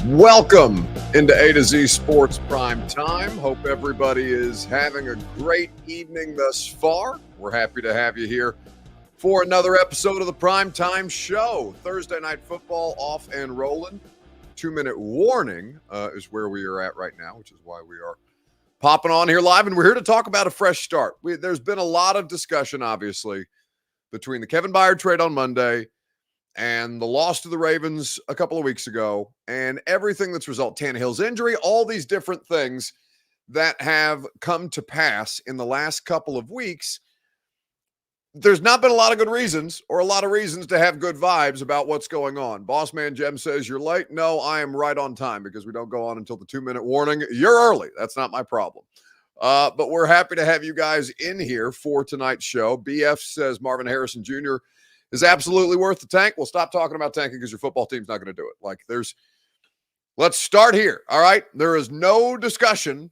Welcome into A to Z Sports Prime Time. Hope everybody is having a great evening thus far. We're happy to have you here for another episode of the Prime Time Show. Thursday Night Football off and rolling. 2-minute warning is where we are at right now, which is why we are popping on here live. And we're here to talk about a fresh start. There's been a lot of discussion, obviously, between the Kevin Byard trade on Monday and the loss to the Ravens a couple of weeks ago, and everything that's resulted, Tannehill's injury, all these different things that have come to pass in the last couple of weeks. There's not been a lot of good reasons or a lot of reasons to have good vibes about what's going on. Boss Man Jem says, you're late. No, I am right on time because we don't go on until the 2-minute warning. You're early. That's not my problem. But we're happy to have you guys in here for tonight's show. BF says Marvin Harrison Jr. is absolutely worth the tank. We'll stop talking about tanking because your football team's not going to do it. Let's start here. All right. There is no discussion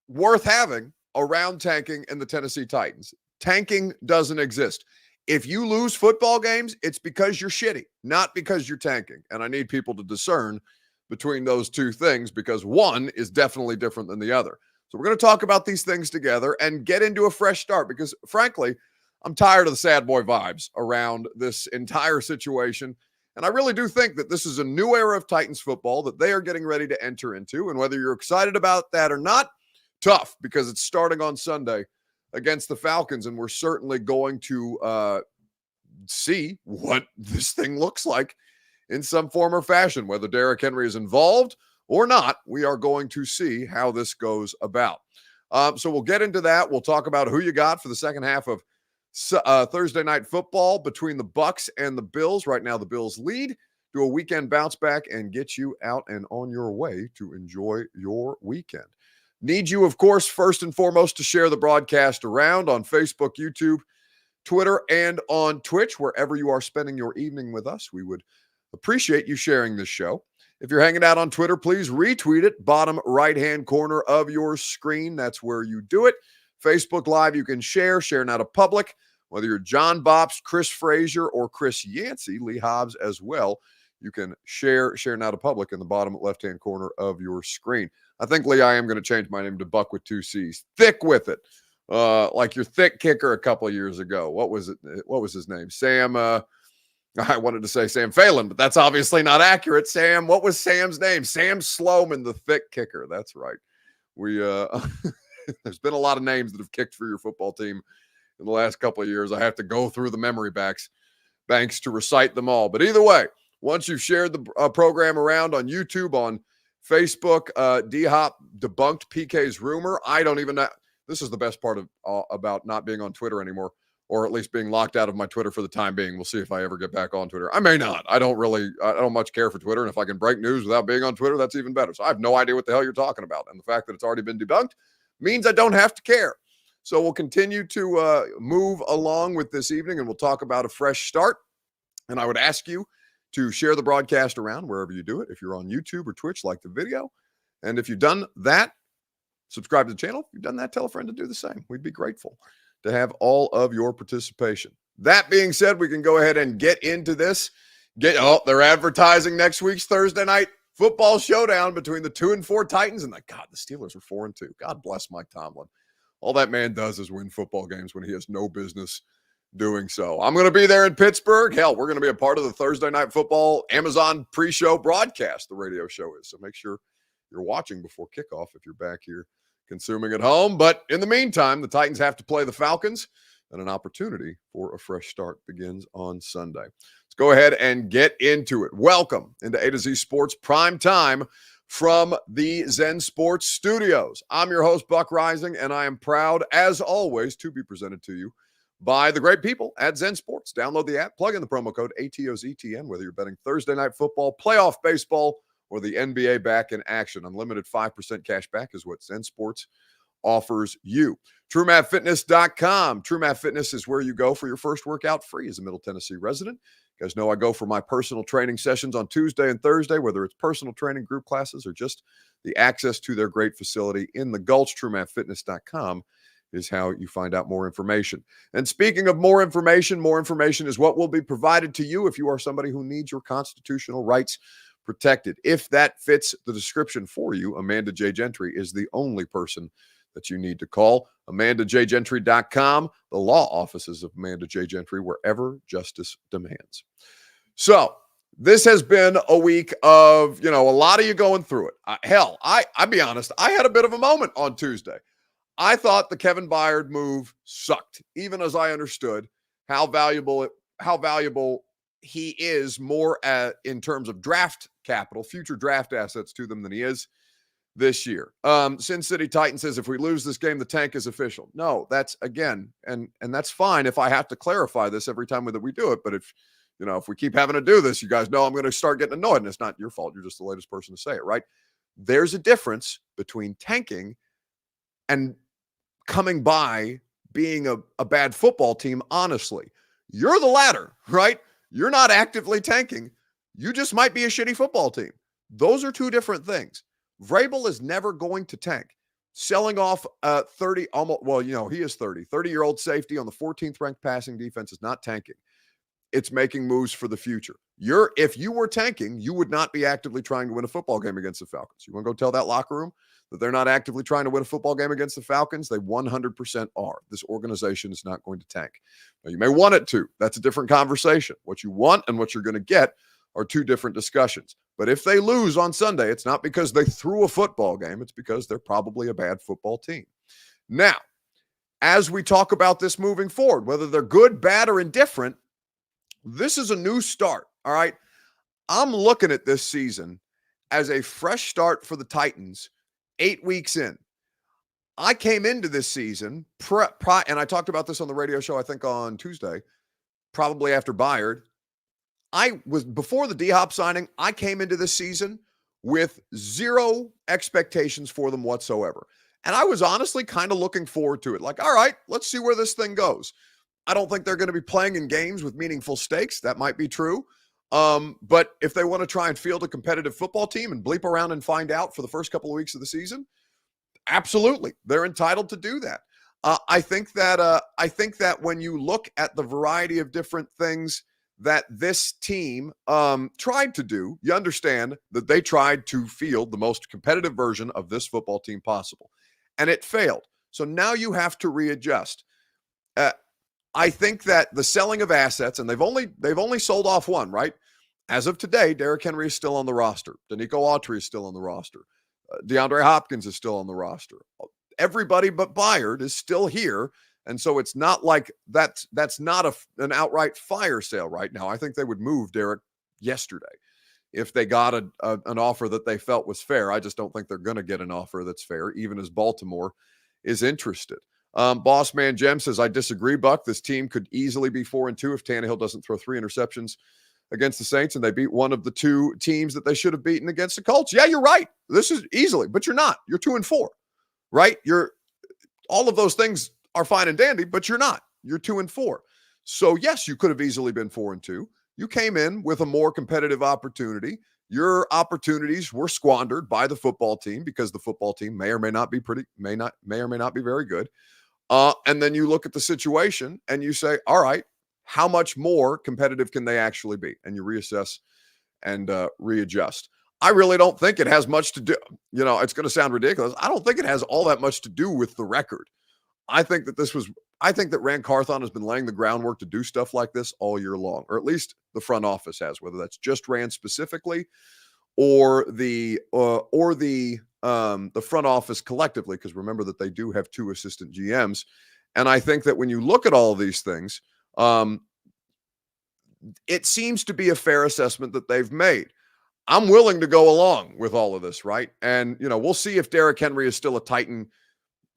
worth having around tanking and the Tennessee Titans. Tanking doesn't exist. If you lose football games, it's because you're shitty, not because you're tanking. And I need people to discern between those two things because one is definitely different than the other. So we're going to talk about these things together and get into a fresh start because, frankly, I'm tired of the sad boy vibes around this entire situation. And I really do think that this is a new era of Titans football that they are getting ready to enter into. And whether you're excited about that or not, tough because it's starting on Sunday against the Falcons. And we're certainly going to see what this thing looks like in some form or fashion. Whether Derrick Henry is involved or not, we are going to see how this goes about. So we'll get into that. We'll talk about who you got for the second half of Thursday Night Football between the Bucs and the Bills. Right now, the Bills lead. Do a weekend bounce back and get you out and on your way to enjoy your weekend. Need you, of course, first and foremost, to share the broadcast around on Facebook, YouTube, Twitter, and on Twitch, wherever you are spending your evening with us. We would appreciate you sharing this show. If you're hanging out on Twitter, please retweet it. Bottom right-hand corner of your screen. That's where you do it. Facebook Live, you can share now to public. Whether you're John Bops, Chris Frazier, or Chris Yancey, Lee Hobbs as well, you can share now to public in the bottom left-hand corner of your screen. I think, Lee, I am going to change my name to Buck with 2 C's. Thick with it. Like your thick kicker a couple of years ago. What was it? What was his name? Sam, I wanted to say Sam Phelan, but that's obviously not accurate. Sam, what was Sam's name? Sam Sloman, the thick kicker. That's right. We, there's been a lot of names that have kicked for your football team in the last couple of years. I have to go through the memory banks to recite them all. But either way, once you've shared the program around on YouTube, on Facebook, D-Hop debunked PK's rumor. I don't even know. This is the best part of about not being on Twitter anymore, or at least being locked out of my Twitter for the time being. We'll see if I ever get back on Twitter. I may not. I don't much care for Twitter. And if I can break news without being on Twitter, that's even better. So I have no idea what the hell you're talking about. And the fact that it's already been debunked means I don't have to care. So we'll continue to move along with this evening, and we'll talk about a fresh start. And I would ask you to share the broadcast around wherever you do it. If you're on YouTube or Twitch, like the video. And if you've done that, subscribe to the channel. If you've done that, tell a friend to do the same. We'd be grateful to have all of your participation. That being said, we can go ahead and get into this. They're advertising next week's Thursday Night Football showdown between the 2-4 Titans and the Steelers are 4-2. God bless Mike Tomlin. All that man does is win football games when he has no business doing so. I'm going to be there in Pittsburgh. Hell, we're going to be a part of the Thursday Night Football Amazon pre-show broadcast, the radio show is. So make sure you're watching before kickoff if you're back here consuming at home. But in the meantime, the Titans have to play the Falcons, and an opportunity for a fresh start begins on Sunday. Let's go ahead and get into it. Welcome into A to Z Sports Prime Time from the Zen Sports Studios. I'm your host, Buck Rising, and I am proud, as always, to be presented to you by the great people at Zen Sports. Download the app, plug in the promo code ATOZTN, whether you're betting Thursday Night Football, playoff baseball, or the NBA back in action. Unlimited 5% cash back is what Zen Sports offers you. TrueMathFitness.com. True Math Fitness is where you go for your first workout free as a Middle Tennessee resident. You guys know I go for my personal training sessions on Tuesday and Thursday, whether it's personal training group classes or just the access to their great facility in the Gulch. TrueMathFitness.com is how you find out more information. And speaking of more information is what will be provided to you if you are somebody who needs your constitutional rights protected. If that fits the description for you, Amanda J. Gentry is the only person that you need to call. AmandaJGentry.com, the law offices of Amanda J. Gentry, wherever justice demands. So this has been a week of, a lot of you going through it. I'll be honest, I had a bit of a moment on Tuesday. I thought the Kevin Byard move sucked, even as I understood how valuable he is more in terms of draft capital, future draft assets to them than he is this year. Sin City Titan says, if we lose this game, the tank is official. No, that's again, and that's fine if I have to clarify this every time that we do it. But if we keep having to do this, you guys know I'm going to start getting annoyed, and it's not your fault. You're just the latest person to say it, right? There's a difference between tanking and coming by being a bad football team. Honestly, you're the latter, right? You're not actively tanking. You just might be a shitty football team. Those are two different things. Vrabel is never going to tank. Selling off 30, almost, he is 30-year-old safety on the 14th ranked passing defense is not tanking. It's making moves for the future. If you were tanking, you would not be actively trying to win a football game against the Falcons. You want to go tell that locker room that they're not actively trying to win a football game against the Falcons? They 100% are. This organization is not going to tank. Now, you may want it to. That's a different conversation. What you want and what you're going to get are two different discussions. But if they lose on Sunday, it's not because they threw a football game. It's because they're probably a bad football team. Now, as we talk about this moving forward, whether they're good, bad, or indifferent, this is a new start, all right? I'm looking at this season as a fresh start for the Titans 8 weeks in. I came into this season, and I talked about this on the radio show, I think on Tuesday, probably after Byard. Before the D-Hop signing, I came into this season with zero expectations for them whatsoever. And I was honestly kind of looking forward to it. Like, all right, let's see where this thing goes. I don't think they're going to be playing in games with meaningful stakes. That might be true. But if they want to try and field a competitive football team and bleep around and find out for the first couple of weeks of the season, absolutely, they're entitled to do that. I think that when you look at the variety of different things that this team tried to do, you understand that they tried to field the most competitive version of this football team possible, and it failed. So now you have to readjust. I think that the selling of assets, and they've only sold off one, right? As of today, Derrick Henry is still on the roster. Danico Autry is still on the roster. DeAndre Hopkins is still on the roster. Everybody but Byard is still here, and so it's not like that's not an outright fire sale right now. I think they would move Derrick yesterday if they got an offer that they felt was fair. I just don't think they're going to get an offer that's fair, even as Baltimore is interested. Boss Man Jem says, I disagree, Buck. This team could easily be 4-2 if Tannehill doesn't throw 3 interceptions against the Saints and they beat one of the two teams that they should have beaten against the Colts. Yeah, you're right. This is easily, but you're not. You're 2-4, right? All of those things are fine and dandy, but you're not. You're 2-4. So yes, you could have easily been 4-2. You came in with a more competitive opportunity. Your opportunities were squandered by the football team because the football team may or may not be very good. And then you look at the situation and you say, all right, how much more competitive can they actually be? And you reassess and readjust. I really don't think it has much to do. It's going to sound ridiculous. I don't think it has all that much to do with the record. I think that Rand Carthon has been laying the groundwork to do stuff like this all year long, or at least the front office has, whether that's just Rand specifically or the front office collectively, because remember that they do have 2 assistant GMs. And I think that when you look at all of these things, it seems to be a fair assessment that they've made. I'm willing to go along with all of this, right? And, we'll see if Derrick Henry is still a Titan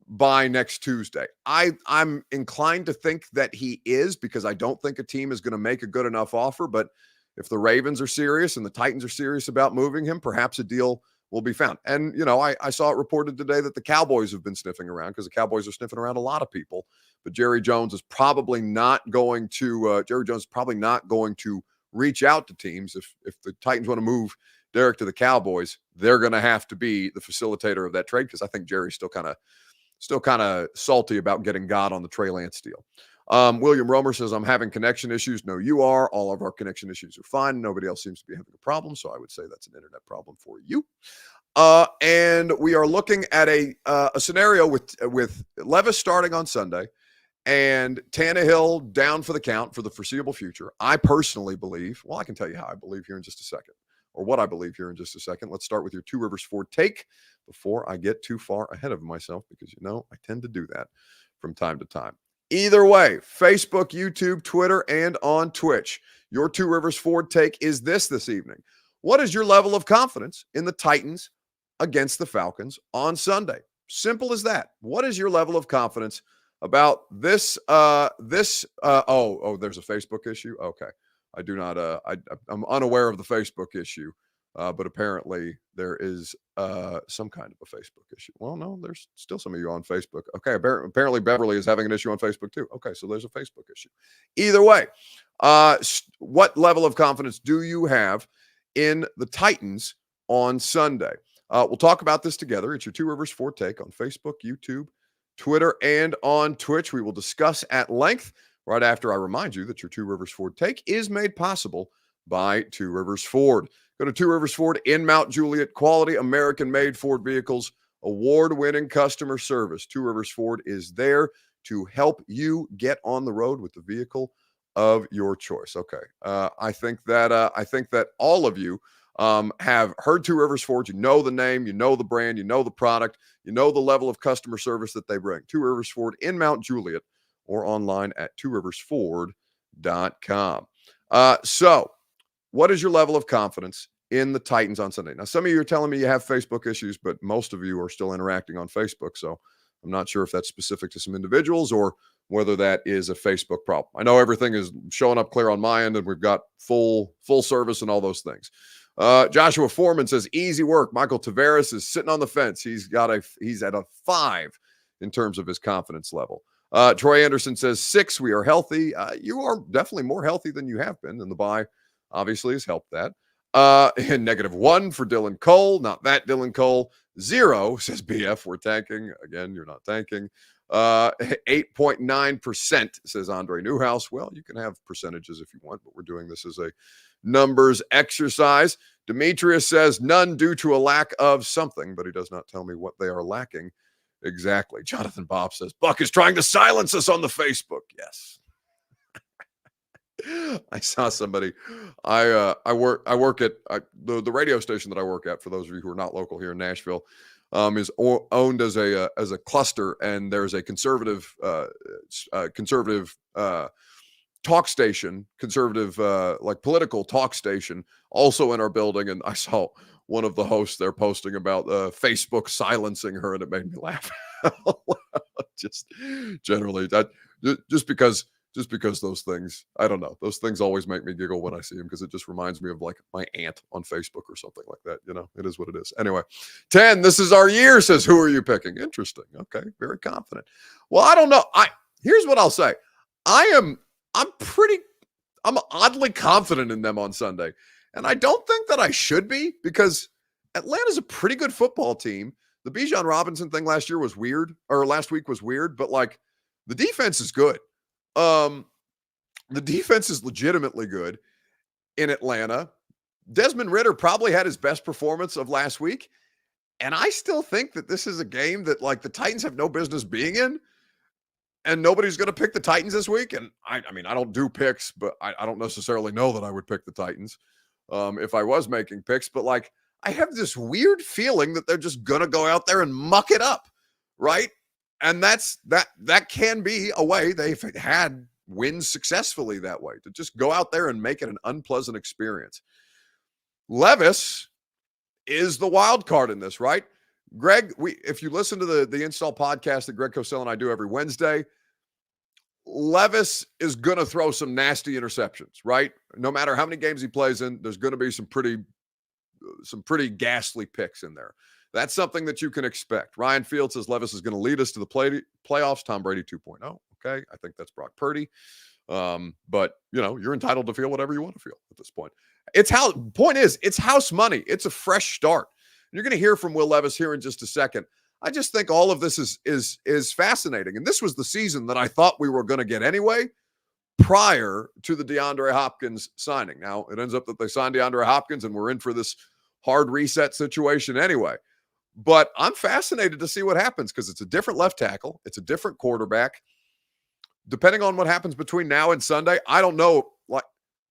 by next Tuesday. I'm inclined to think that he is, because I don't think a team is going to make a good enough offer. But if the Ravens are serious and the Titans are serious about moving him, perhaps a deal will be found. And, I saw it reported today that the Cowboys have been sniffing around, because the Cowboys are sniffing around a lot of people. But Jerry Jones is probably not going to reach out to teams. If the Titans want to move Derrick to the Cowboys, they're going to have to be the facilitator of that trade, because I think Jerry's still kind of salty about getting God on the Trey Lance deal. William Romer says, I'm having connection issues. No, you are. All of our connection issues are fine. Nobody else seems to be having a problem. So I would say that's an internet problem for you. And we are looking at a scenario with Levis starting on Sunday and Tannehill down for the count for the foreseeable future. I personally believe, well, I can tell you how I believe here in just a second, or what I believe here in just a second. Let's start with your Two Rivers Ford take before I get too far ahead of myself, because I tend to do that from time to time. Either way, Facebook, YouTube, Twitter, and on Twitch, your Two Rivers Ford take is this evening. What is your level of confidence in the Titans against the Falcons on Sunday? Simple as that. What is your level of confidence about this? There's a Facebook issue. Okay. I do not, I'm unaware of the Facebook issue, but apparently there is some kind of a Facebook issue. Well, no, there's still some of you on Facebook. Okay, apparently Beverly is having an issue on Facebook too. Okay, so there's a Facebook issue. Either way, what level of confidence do you have in the Titans on Sunday? We'll talk about this together. It's your Two Rivers Ford take on Facebook, YouTube, Twitter, and on Twitch. We will discuss at length right after I remind you that your Two Rivers Ford take is made possible by Two Rivers Ford. Go to Two Rivers Ford in Mount Juliet. Quality American-made Ford vehicles, award-winning customer service. Two Rivers Ford is there to help you get on the road with the vehicle of your choice. Okay, I think that all of you have heard Two Rivers Ford. You know the name, you know the brand, you know the product, you know the level of customer service that they bring. Two Rivers Ford in Mount Juliet, or online at tworiversford.com. So what is your level of confidence in the Titans on Sunday? Now, some of you are telling me you have Facebook issues, but most of you are still interacting on Facebook. So I'm not sure if that's specific to some individuals or whether that is a Facebook problem. I know everything is showing up clear on my end, and we've got full service and all those things. Joshua Foreman says, easy work. Michael Tavares is sitting on the fence. He's at a 5 in terms of his confidence level. Troy Anderson says 6. We are healthy. You are definitely more healthy than you have been, and the bye obviously has helped that. And -1 for Dylan Cole. Not that Dylan Cole. 0 says BF. We're tanking. Again, you're not tanking. 8.9% says Andre Newhouse. Well, you can have percentages if you want, but we're doing this as a numbers exercise. Demetrius says none due to a lack of something, but he does not tell me what they are lacking exactly. Jonathan Bob says Buck is trying to silence us on the Facebook. Yes. I saw somebody. I work at the radio station that I work at. For those of you who are not local here in Nashville, is owned as a cluster, and there's a conservative talk station, conservative like political talk station, also in our building. And I saw one of the hosts there posting about Facebook silencing her, and it made me laugh. Just generally, that just because those things, I don't know, those things always make me giggle when I see them, because it just reminds me of like my aunt on Facebook or something like that. It is what it is. Anyway, 10, this is our year, says, who are you picking? Interesting. Okay, very confident. Well, I don't know. Here's what I'll say. I'm oddly confident in them on Sunday. And I don't think that I should be, because Atlanta's a pretty good football team. The Bijan Robinson thing last week was weird, but like the defense is good. The defense is legitimately good in Atlanta. Desmond Ridder probably had his best performance of last week. And I still think that this is a game that like the Titans have no business being in. And nobody's going to pick the Titans this week. And I mean, I don't do picks, but I don't necessarily know that I would pick the Titans if I was making picks. But like, I have this weird feeling that they're just going to go out there and muck it up, right? And that can be a way. They've had wins successfully that way, to just go out there and make it an unpleasant experience. Levis is the wild card in this, right? Greg, if you listen to the Install podcast that Greg Cosell and I do every Wednesday, Levis is going to throw some nasty interceptions, right? No matter how many games he plays in, there's going to be some pretty ghastly picks in there. That's something that you can expect. Ryan Field says Levis is going to lead us to the playoffs. Tom Brady 2.0. Okay, I think that's Brock Purdy. But you're entitled to feel whatever you want to feel at this point. It's house money. It's a fresh start. You're going to hear from Will Levis here in just a second. I just think all of this is fascinating. And this was the season that I thought we were going to get anyway, prior to the DeAndre Hopkins signing. Now, it ends up that they signed DeAndre Hopkins and we're in for this hard reset situation anyway. But I'm fascinated to see what happens because it's a different left tackle. It's a different quarterback. Depending on what happens between now and Sunday, I don't know. Like,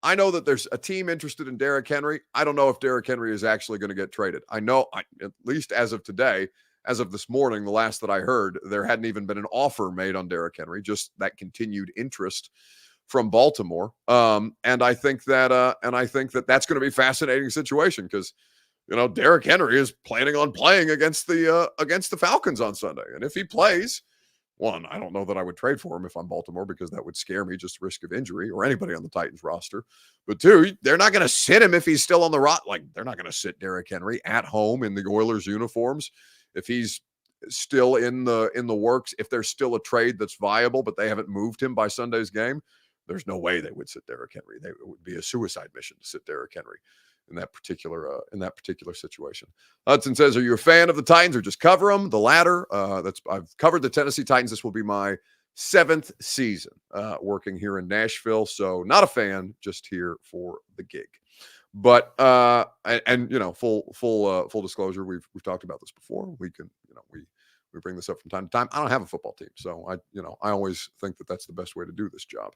I know that there's a team interested in Derrick Henry. I don't know if Derrick Henry is actually going to get traded. I know, at least as of today, as of this morning, the last that I heard, there hadn't even been an offer made on Derrick Henry, just that continued interest from Baltimore. And I think that that's going to be a fascinating situation because, Derrick Henry is planning on playing against the Falcons on Sunday. And if he plays, one, I don't know that I would trade for him if I'm Baltimore because that would scare me, just risk of injury or anybody on the Titans roster. But two, they're not going to sit him if he's still on the like they're not going to sit Derrick Henry at home in the Oilers uniforms if he's still in the works. If there's still a trade that's viable, but they haven't moved him by Sunday's game, there's no way they would sit Derrick Henry. It would be a suicide mission to sit Derrick Henry in that particular situation. Hudson says, "Are you a fan of the Titans or just cover them?" The latter. I've covered the Tennessee Titans. This will be my 7th season working here in Nashville. So not a fan, just here for the gig. But full disclosure, we've talked about this before. We can we bring this up from time to time. I don't have a football team, so I always think that that's the best way to do this job.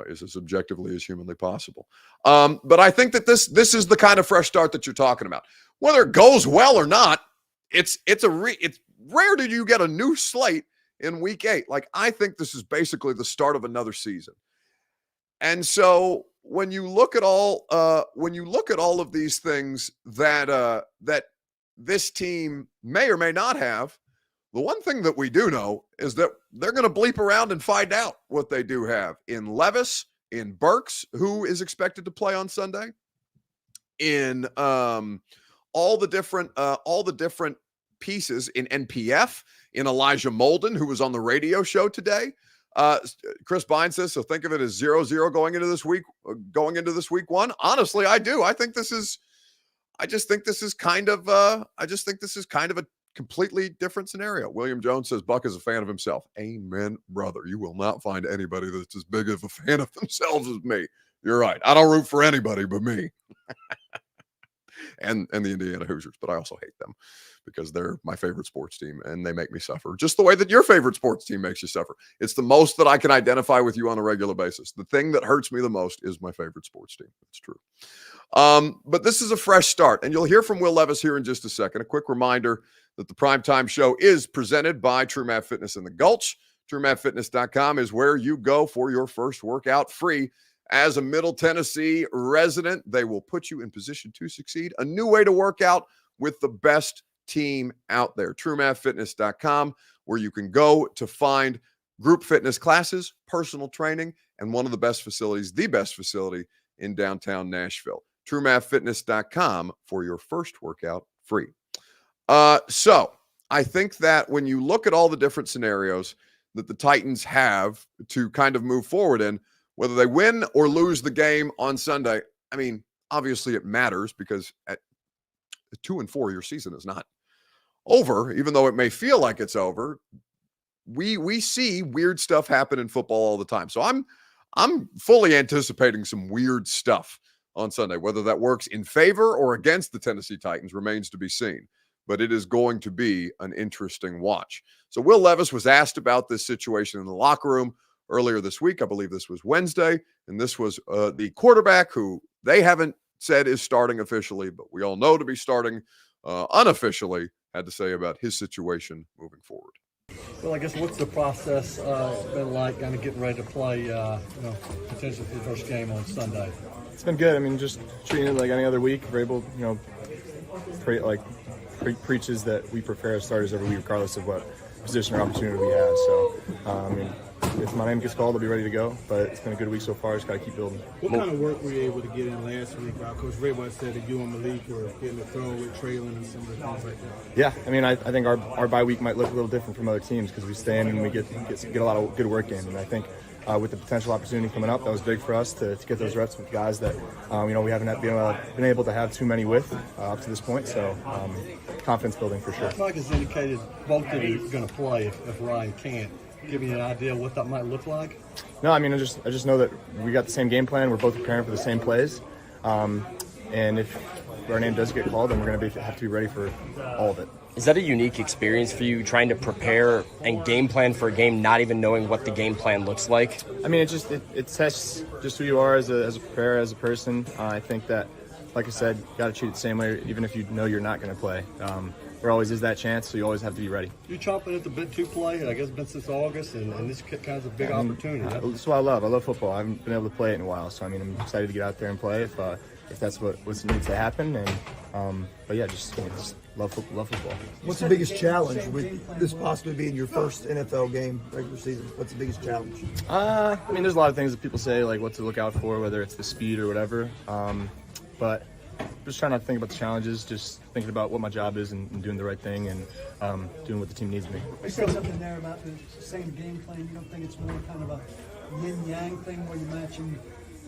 Is as objectively as humanly possible. But I think that this is the kind of fresh start that you're talking about. Whether it goes well or not, it's rare that you get a new slate in week 8. Like, I think this is basically the start of another season. And so when you look at all of these things that this team may or may not have, the one thing that we do know is that they're going to bleep around and find out what they do have in Levis, in Burks, who is expected to play on Sunday, in all the different pieces in NPF, in Elijah Molden, who was on the radio show today. Chris Bine says, so think of it as 0-0 going into this week 1. Honestly, I do. I just think this is kind of a completely different scenario. William Jones says Buck is a fan of himself. Amen, brother. You will not find anybody that's as big of a fan of themselves as me. You're right. I don't root for anybody but me. and the Indiana Hoosiers, but I also hate them because they're my favorite sports team and they make me suffer just the way that your favorite sports team makes you suffer. It's the most that I can identify with you on a regular basis. The thing that hurts me the most is my favorite sports team. It's true. But this is a fresh start, and you'll hear from Will Levis here in just a second. A quick reminder that the Primetime Show is presented by True Math Fitness in the Gulch. TrueMathFitness.com is where you go for your first workout free. As a Middle Tennessee resident, they will put you in position to succeed. A new way to work out with the best team out there. TrueMathFitness.com, where you can go to find group fitness classes, personal training, and one of the best facilities, the best facility in downtown Nashville. TrueMathFitness.com for your first workout free. So I think that when you look at all the different scenarios that the Titans have to kind of move forward in, whether they win or lose the game on Sunday, I mean, obviously it matters because at 2-4, your season is not over, even though it may feel like it's over. We see weird stuff happen in football all the time. So I'm fully anticipating some weird stuff on Sunday. Whether that works in favor or against the Tennessee Titans remains to be seen. But it is going to be an interesting watch. So Will Levis was asked about this situation in the locker room earlier this week. I believe this was Wednesday. And this was the quarterback who they haven't said is starting officially, but we all know to be starting unofficially, had to say about his situation moving forward. Well, I guess what's the process been like kind of getting ready to play, potentially for the first game on Sunday? It's been good. I mean, just treating it like any other week. We're able, preaches that we prepare as starters every week, regardless of what position or opportunity we have. So, if my name gets called, I'll be ready to go. But it's been a good week so far. Just got to keep building. What kind of work were you able to get in last week? Coach Rayward said that you and Malik were getting the throw with trailing and some of the things like that. Yeah, I mean, I think our bye week might look a little different from other teams because we stay in and we get a lot of good work in. And I think with the potential opportunity coming up, that was big for us to get those reps with guys that we haven't been able to have too many with up to this point. So confidence building for sure. Mike has indicated both of you are going to play if Ryan can't. Give me an idea what that might look like? No, I mean I just know that we got the same game plan. We're both preparing for the same plays, and if our name does get called, then we're going to have to be ready for all of it. Is that a unique experience for you, trying to prepare and game plan for a game, not even knowing what the game plan looks like? I mean, it tests just who you are as a preparer, as a person. I think that, like I said, you got to treat it the same way, even if you know you're not going to play. There always is that chance, so you always have to be ready. You chomping at the bit to play. I guess it's been since August, and this kind of a big opportunity. That's what I love. I love football. I haven't been able to play it in a while, so I mean, I'm excited to get out there and play if that's what needs to happen. And but yeah, just love football. What's the biggest challenge with this possibly being your first NFL game regular season? What's the biggest challenge? I mean, there's a lot of things that people say, like what to look out for, whether it's the speed or whatever. But just trying not to think about the challenges, just thinking about what my job is and doing the right thing and doing what the team needs me. You said something there about the same game plan. You don't think it's more kind of a yin-yang thing where you're matching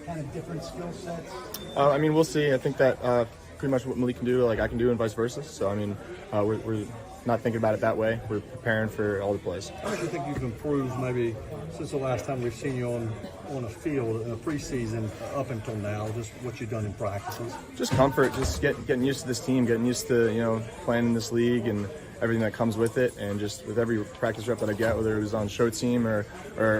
kind of different skill sets? I mean, we'll see. I think that pretty much what Malik can do, like I can do, and vice versa. So, I mean, we're not thinking about it that way. We're preparing for all the plays. How do you think you've improved maybe since the last time we've seen you on a field in a preseason up until now, just what you've done in practices? Just comfort, just getting used to this team, getting used to, playing in this league and everything that comes with it, and just with every practice rep that I get, whether it was on show team or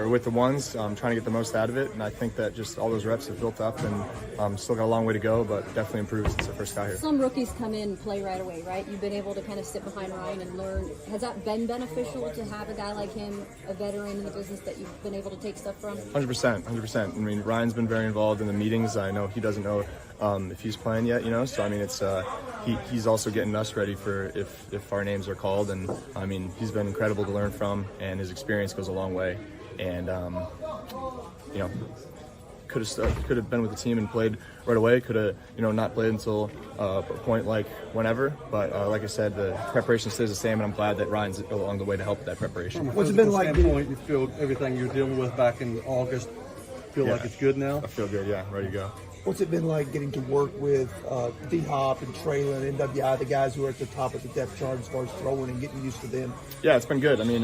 with the ones, I'm trying to get the most out of it. And I think that just all those reps have built up, and still got a long way to go, but definitely improved since I first got here. Some rookies come in and play right away, right? You've been able to kind of sit behind Ryan and learn. Has that been beneficial to have a guy like him, a veteran in the business that you've been able to take stuff from? 100%. I mean, Ryan's been very involved in the meetings. I know he doesn't know if he's playing yet, so I mean, it's he's also getting us ready for if our names are called, and I mean, he's been incredible to learn from, and his experience goes a long way. And could have been with the team and played right away. Could have not played until a point like whenever. But like I said, the preparation stays the same, and I'm glad that Ryan's along the way to help with that preparation. What's it been like? You feel everything you're dealing with back in August? Like it's good now? I feel good. Yeah, ready to go. What's it been like getting to work with D-Hop and Traylon, NWI, the guys who are at the top of the depth chart as far as throwing and getting used to them? Yeah, it's been good. I mean,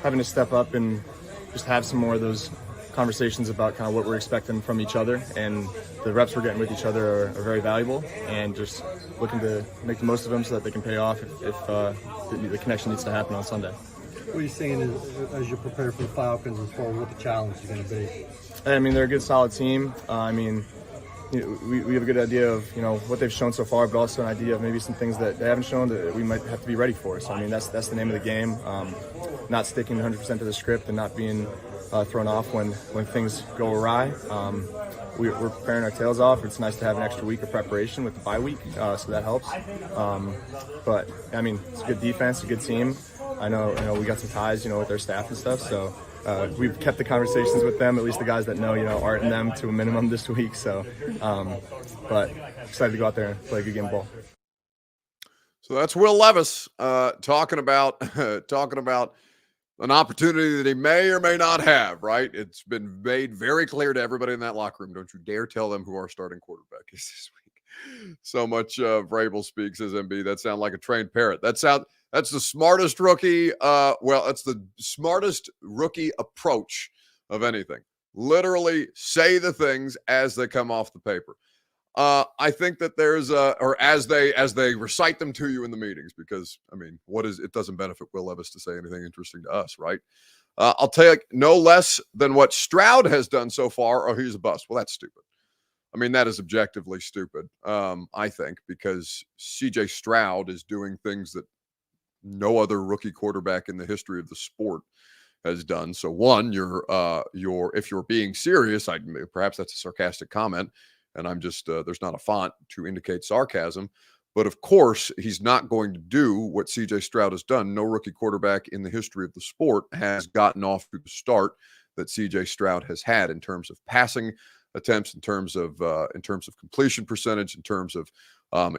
having to step up and just have some more of those conversations about kind of what we're expecting from each other, and the reps we're getting with each other are very valuable, and just looking to make the most of them so that they can pay off if the connection needs to happen on Sunday. What are you seeing as you prepare for the Falcons as far as what the challenge is going to be? I mean, they're a good, solid team. I mean, we have a good idea of what they've shown so far, but also an idea of maybe some things that they haven't shown that we might have to be ready for. So I mean, that's the name of the game. Not sticking 100% to the script and not being thrown off when things go awry. We're preparing our tails off. It's nice to have an extra week of preparation with the bye week, so that helps. But I mean, it's a good defense, a good team. I know we got some ties, with their staff and stuff. So we've kept the conversations with them, at least the guys that know, Art and them, to a minimum this week. So, but excited to go out there and play a good game of ball. So that's Will Levis talking about an opportunity that he may or may not have, right? It's been made very clear to everybody in that locker room. Don't you dare tell them who our starting quarterback is this week. So much Vrabel speaks, says MB. That sounds like a trained parrot. That's the smartest rookie. That's the smartest rookie approach of anything. Literally say the things as they come off the paper. I think that there's or as they recite them to you in the meetings, because I mean, it doesn't benefit Will Levis to say anything interesting to us, right? I'll take no less than what Stroud has done so far. Oh, he's a bust. Well, that's stupid. I mean, that is objectively stupid, I think, because CJ Stroud is doing things that no other rookie quarterback in the history of the sport has done. So one, if you're being serious, perhaps that's a sarcastic comment, and I'm just there's not a font to indicate sarcasm, but of course he's not going to do what CJ Stroud has done. No rookie quarterback in the history of the sport has gotten off to the start that CJ Stroud has had in terms of passing attempts, in terms of completion percentage, in terms of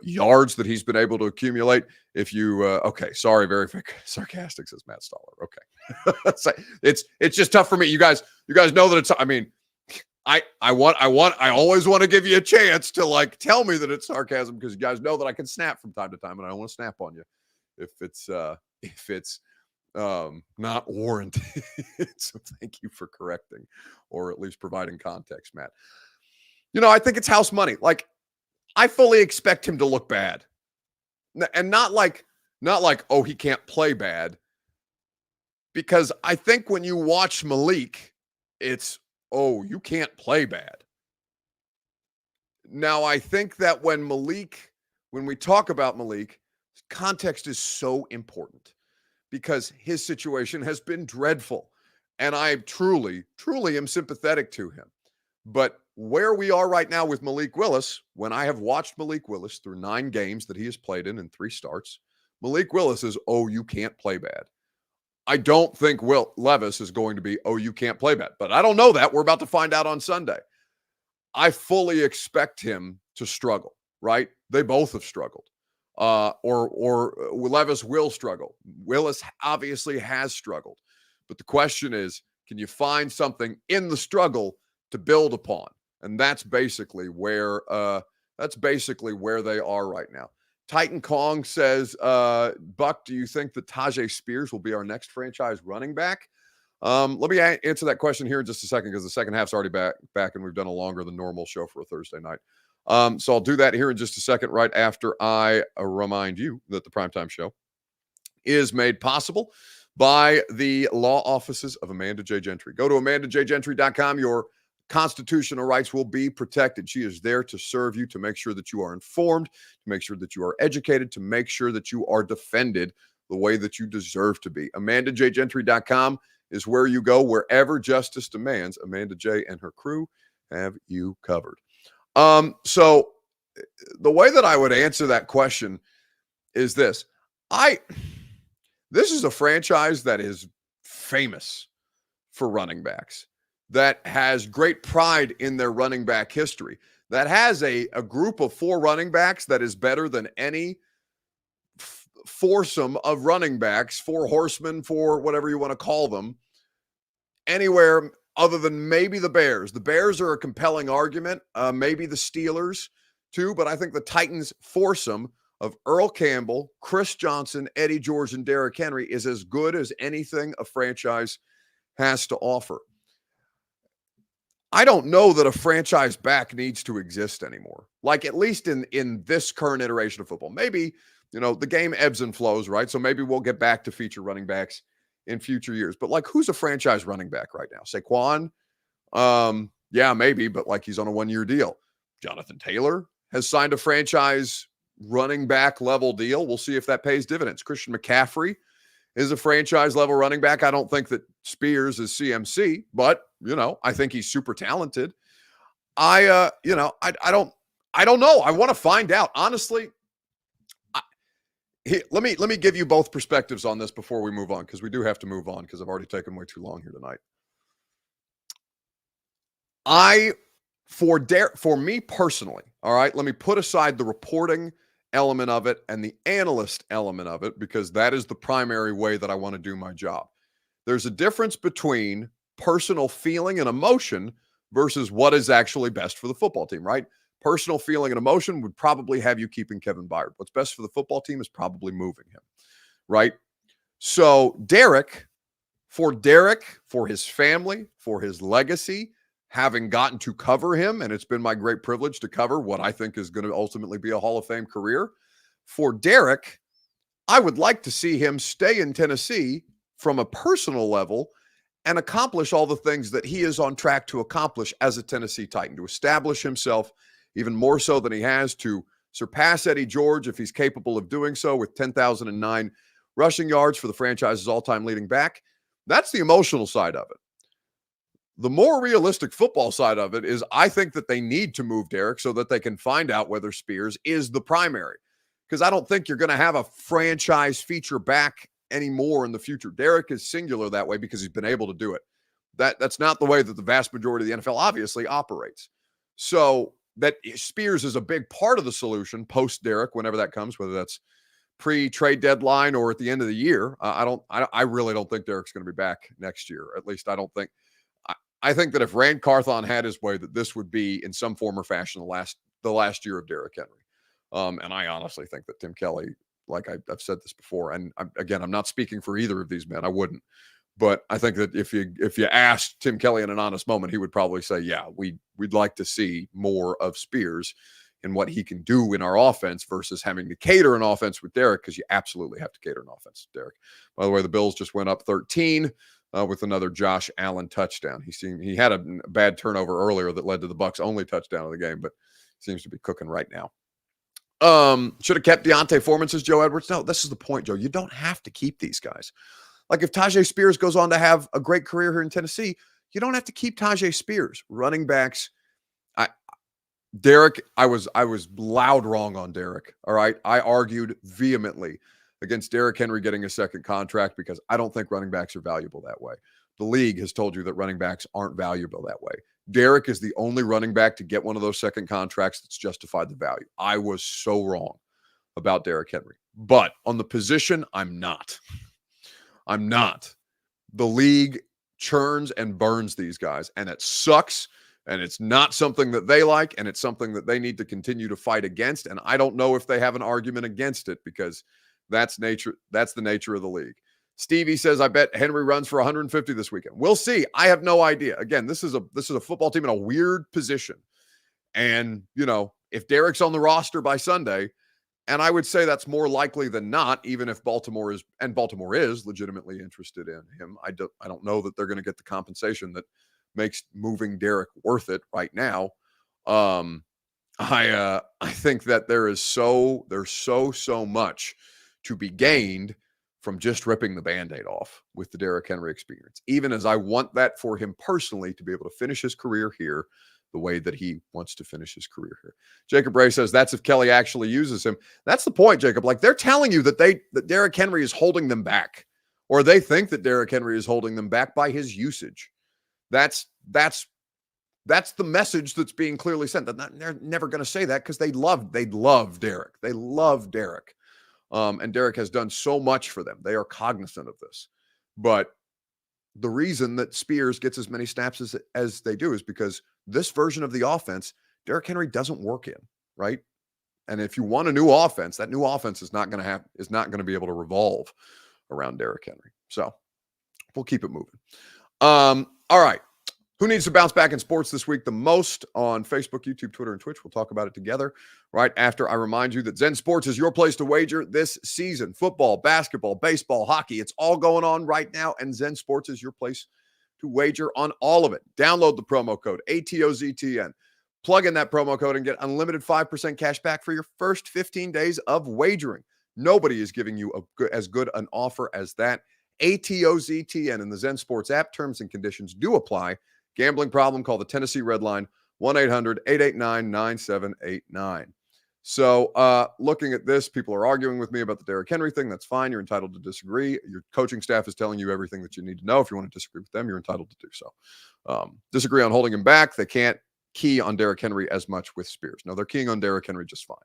yards that he's been able to accumulate. If you very sarcastic, says Matt Stoller. Okay. It's just tough for me. You guys, You guys know that it's, I mean, I always want to give you a chance to like tell me that it's sarcasm because you guys know that I can snap from time to time and I don't want to snap on you if it's not warranted. So thank you for correcting or at least providing context, Matt. I think it's house money. Like, I fully expect him to look bad. And not like, oh, he can't play bad. Because I think when you watch Malik, it's, oh, you can't play bad. Now, I think that when we talk about Malik, context is so important because his situation has been dreadful. And I truly, truly am sympathetic to him. But where we are right now with Malik Willis, when I have watched Malik Willis through 9 games that he has played in 3 starts, Malik Willis is, oh, you can't play bad. I don't think Levis is going to be, oh, you can't play bad. But I don't know that. We're about to find out on Sunday. I fully expect him to struggle, right? They both have struggled. Or Levis will struggle. Willis obviously has struggled. But the question is, can you find something in the struggle to build upon? And that's basically where they are right now. Titan Kong says, Buck, do you think that Tajay Spears will be our next franchise running back? Let me answer that question here in just a second because the second half's already back and we've done a longer than normal show for a Thursday night. So I'll do that here in just a second, right after I remind you that the Primetime Show is made possible by the law offices of Amanda J. Gentry. Go to AmandaJGentry.com. Your constitutional rights will be protected. She is there to serve you, to make sure that you are informed, to make sure that you are educated, to make sure that you are defended the way that you deserve to be. AmandaJGentry.com is where you go wherever justice demands. Amanda J. and her crew have you covered. So the way that I would answer that question is this. This is a franchise that is famous for running backs, that has great pride in their running back history, that has a group of 4 running backs that is better than any foursome of running backs, 4 horsemen, 4 whatever you want to call them, anywhere other than maybe the Bears. The Bears are a compelling argument, maybe the Steelers too, but I think the Titans foursome of Earl Campbell, Chris Johnson, Eddie George, and Derrick Henry is as good as anything a franchise has to offer. I don't know that a franchise back needs to exist anymore. Like, at least in this current iteration of football. Maybe, the game ebbs and flows, right? So maybe we'll get back to feature running backs in future years. But like, who's a franchise running back right now? Saquon? Yeah, maybe, but like he's on a 1-year deal. Jonathan Taylor has signed a franchise running back level deal. We'll see if that pays dividends. Christian McCaffrey is a franchise level running back. I don't think that Spears is CMC, but I think he's super talented. I don't know. I want to find out. Honestly, let me give you both perspectives on this before we move on, because we do have to move on because I've already taken way too long here tonight. For me personally, all right, let me put aside the reporting element of it and the analyst element of it, because that is the primary way that I want to do my job. There's a difference between personal feeling and emotion versus what is actually best for the football team, right? Personal feeling and emotion would probably have you keeping Kevin Byard. What's best for the football team is probably moving him, right? So for his family, for his legacy, having gotten to cover him, and it's been my great privilege to cover what I think is going to ultimately be a Hall of Fame career. For Derrick, I would like to see him stay in Tennessee from a personal level and accomplish all the things that he is on track to accomplish as a Tennessee Titan, to establish himself even more so than he has, to surpass Eddie George if he's capable of doing so, with 10,009 rushing yards for the franchise's all-time leading back. That's the emotional side of it. The more realistic football side of it is I think that they need to move Derrick so that they can find out whether Spears is the primary, because I don't think you're going to have a franchise feature back anymore in the future. Derrick is singular that way because he's been able to do it. That's not the way that the vast majority of the NFL obviously operates. So that Spears is a big part of the solution post Derrick, whenever that comes, whether that's pre-trade deadline or at the end of the year. I really don't think Derrick's going to be back next year. At least I don't think. I think that if Rand Carthon had his way, that this would be in some form or fashion the last year of Derrick Henry. And I honestly think that Tim Kelly, like I've said this before, and I'm not speaking for either of these men. I wouldn't. But I think that if you asked Tim Kelly in an honest moment, he would probably say, yeah, we'd like to see more of Spears and what he can do in our offense versus having to cater an offense with Derrick, because you absolutely have to cater an offense with Derrick. By the way, the Bills just went up 13 with another Josh Allen touchdown. He had a bad turnover earlier that led to the Bucs' only touchdown of the game, but seems to be cooking right now. Should have kept Deontay Foreman, says Joe Edwards. No, this is the point, Joe. You don't have to keep these guys. Like if Tajay Spears goes on to have a great career here in Tennessee, you don't have to keep Tajay Spears. Running backs, Derrick, I was loud wrong on Derrick. All right. I argued vehemently against Derrick Henry getting a second contract because I don't think running backs are valuable that way. The league has told you that running backs aren't valuable that way. Derrick is the only running back to get one of those second contracts that's justified the value. I was so wrong about Derrick Henry. But on the position, I'm not. The league churns and burns these guys, and it sucks, and it's not something that they like, and it's something that they need to continue to fight against. And I don't know if they have an argument against it because that's the nature of the league. Stevie says, I bet Henry runs for 150 this weekend. We'll see. I have no idea. Again, this is a football team in a weird position. And, if Derrick's on the roster by Sunday, and I would say that's more likely than not, even if Baltimore is legitimately interested in him. I don't know that they're going to get the compensation that makes moving Derrick worth it right now. I think that there's so much to be gained from just ripping the Band-Aid off with the Derrick Henry experience, even as I want that for him personally to be able to finish his career here the way that he wants to finish his career here. Jacob Ray says that's if Kelly actually uses him. That's the point, Jacob. Like they're telling you that Derrick Henry is holding them back, or they think that Derrick Henry is holding them back by his usage. That's the message that's being clearly sent. They're never going to say that because they love Derrick. They love Derrick. And Derrick has done so much for them. They are cognizant of this. But the reason that Spears gets as many snaps as they do is because this version of the offense, Derrick Henry doesn't work in, right? And if you want a new offense, that new offense is not going to be able to revolve around Derrick Henry. So we'll keep it moving. All right. Who needs to bounce back in sports this week the most? On Facebook, YouTube, Twitter, and Twitch. We'll talk about it together right after I remind you that Zen Sports is your place to wager this season. Football, basketball, baseball, hockey, it's all going on right now, and Zen Sports is your place to wager on all of it. Download the promo code ATOZTN. Plug in that promo code and get unlimited 5% cash back for your first 15 days of wagering. Nobody is giving you as good an offer as that. ATOZTN in the Zen Sports app. Terms and conditions do apply. Gambling problem, call the Tennessee Red Line, 1-800-889-9789. So looking at this, people are arguing with me about the Derrick Henry thing. That's fine. You're entitled to disagree. Your coaching staff is telling you everything that you need to know. If you want to disagree with them, you're entitled to do so. Disagree on holding him back. They can't key on Derrick Henry as much with Spears. No, they're keying on Derrick Henry just fine.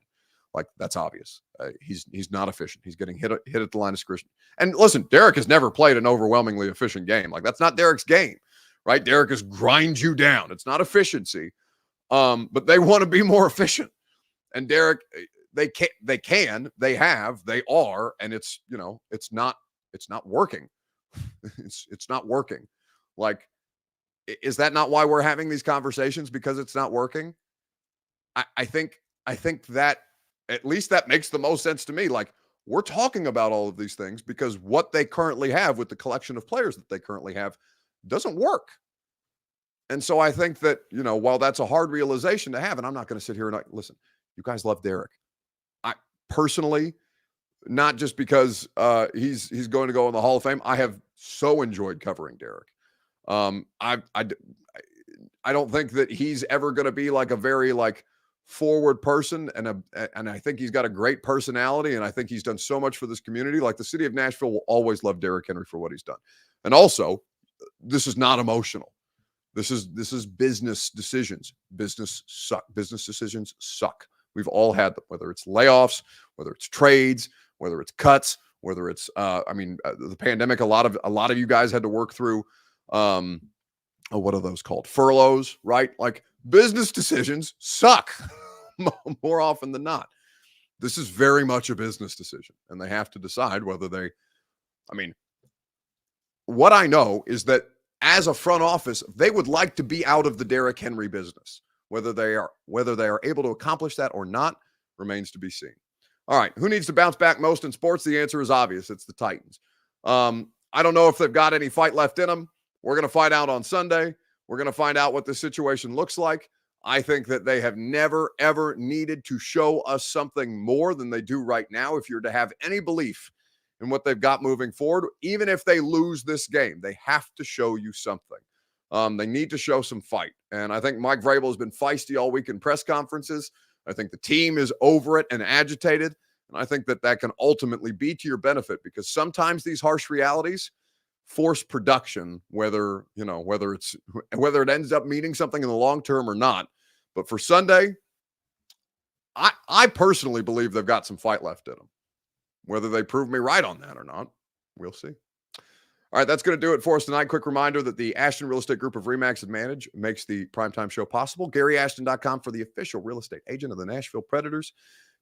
Like, that's obvious. He's not efficient. He's getting hit at the line of scrimmage. And listen, Derrick has never played an overwhelmingly efficient game. Like, that's not Derrick's game. Right? Derrick is grind you down. It's not efficiency. But they want to be more efficient. And Derrick, they are, and it's not working. It's not working. Like, is that not why we're having these conversations? Because it's not working? I think that at least that makes the most sense to me. Like, we're talking about all of these things because what they currently have with the collection of players that they currently have doesn't work. And so I think that, while that's a hard realization to have, and I'm not going to sit here and listen, you guys love Derrick. I personally, not just because he's going to go in the Hall of Fame. I have so enjoyed covering Derrick. I don't think that he's ever going to be like a very forward person, and I think he's got a great personality, and I think he's done so much for this community. Like, the city of Nashville will always love Derrick Henry for what he's done. And also, this is not emotional. This is business decisions. Business decisions suck. We've all had them, whether it's layoffs, whether it's trades, whether it's cuts, whether it's the pandemic. A lot of you guys had to work through what are those called? Furloughs, right? Like business decisions suck more often than not. This is very much a business decision, and they have to decide whether what I know is that as a front office, they would like to be out of the Derrick Henry business. Whether they are able to accomplish that or not remains to be seen. All right, who needs to bounce back most in sports? The answer is obvious. It's the Titans. I don't know if they've got any fight left in them. We're going to find out on Sunday. We're going to find out what the situation looks like. I think that they have never, ever needed to show us something more than they do right now. If you're to have any belief in what they've got moving forward, even if they lose this game, they have to show you something. They need to show some fight. And I think Mike Vrabel has been feisty all week in press conferences. I think the team is over it and agitated. And I think that that can ultimately be to your benefit, because sometimes these harsh realities force production, whether it ends up meaning something in the long term or not. But for Sunday, I personally believe they've got some fight left in them. Whether they prove me right on that or not, we'll see. All right, that's going to do it for us tonight. Quick reminder that the Ashton Real Estate Group of RE/MAX Advantage makes the Primetime Show possible. GaryAshton.com for the official real estate agent of the Nashville Predators.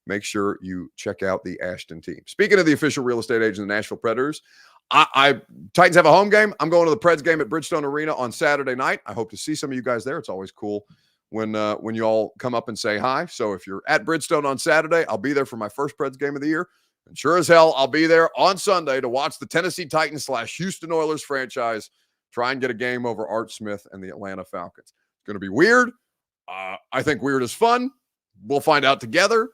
Make sure you check out the Ashton team. Speaking of the official real estate agent of the Nashville Predators, Titans have a home game. I'm going to the Preds game at Bridgestone Arena on Saturday night. I hope to see some of you guys there. It's always cool when you all come up and say hi. So if you're at Bridgestone on Saturday, I'll be there for my first Preds game of the year. And sure as hell, I'll be there on Sunday to watch the Tennessee Titans / Houston Oilers franchise try and get a game over Art Smith and the Atlanta Falcons. It's going to be weird. I think weird is fun. We'll find out together.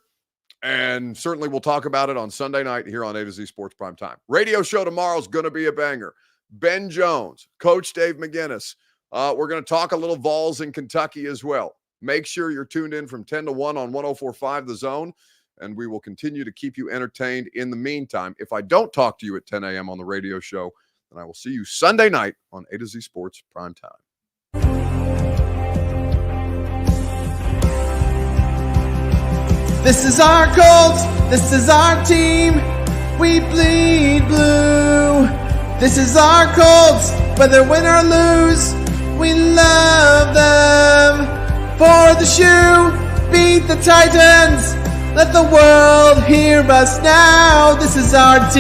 And certainly we'll talk about it on Sunday night here on A to Z Sports Prime Time. Radio show tomorrow is going to be a banger. Ben Jones, Coach Dave McGinnis. We're going to talk a little Vols in Kentucky as well. Make sure you're tuned in from 10 to 1 on 104.5 The Zone, and we will continue to keep you entertained in the meantime. If I don't talk to you at 10 a.m. on the radio show, then I will see you Sunday night on A to Z Sports Prime Time. This is our Colts. This is our team. We bleed blue. This is our Colts. Whether win or lose, we love them. For the shoe, beat the Titans. Let the world hear us now. This is our team.